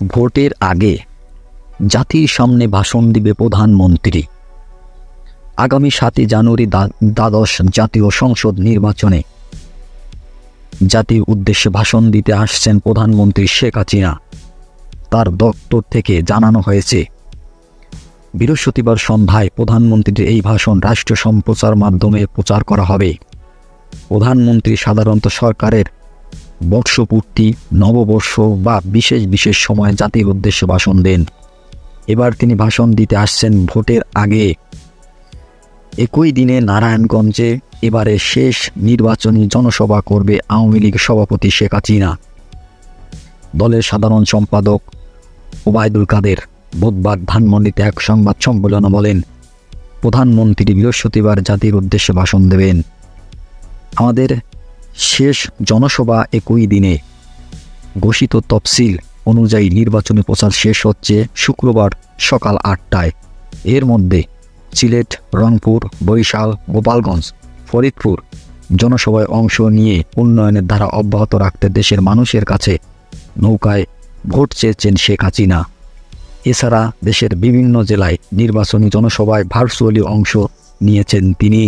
ভোটের আগে জাতির সামনে ভাষণ দিবে প্রধানমন্ত্রী। আগামী 7 জানুয়ারি দ্বাদশ জাতীয় সংসদ নির্বাচনে জাতির উদ্দেশ্যে ভাষণ দিতে আসছেন প্রধানমন্ত্রী শেখ হাসিনা। তার দপ্তর থেকে জানানো হয়েছে, বৃহস্পতিবার সন্ধ্যায় প্রধানমন্ত্রীর এই ভাষণ রাষ্ট্রীয় সম্প্রচার মাধ্যমে প্রচার করা হবে। প্রধানমন্ত্রী সাধারণত সরকারের বর্ষপূর্তি, নববর্ষ বা বিশেষ বিশেষ সময় জাতির উদ্দেশ্যে ভাষণ দেন। এবার তিনি ভাষণ দিতে আসছেন ভোটের আগে। একই দিনে নারায়ণগঞ্জে এবারে শেষ নির্বাচনী জনসভা করবে আওয়ামী লীগ সভাপতি শেখ হাসিনা। দলের সাধারণ সম্পাদক ওবায়দুল কাদের বুধবার ধানমন্ডিতে এক সংবাদ সম্মেলনে বলেন, প্রধানমন্ত্রী বৃহস্পতিবার জাতির উদ্দেশ্যে ভাষণ দেবেন। আমাদের শেষ জনসভা একই দিনে। ঘোষিত তফসিল অনুযায়ী নির্বাচনী প্রচার শেষ হচ্ছে শুক্রবার সকাল 8টায়। এর মধ্যে সিলেট, রংপুর, বরিশাল, গোপালগঞ্জ, ফরিদপুর জনসভায় অংশ নিয়ে উন্নয়নের ধারা অব্যাহত রাখতে দেশের মানুষের কাছে নৌকায় ভোট চেয়েছেন শেখ হাসিনা। এছাড়া দেশের বিভিন্ন জেলায় নির্বাচনী জনসভায় ভার্চুয়ালি অংশ নিয়েছেন তিনি।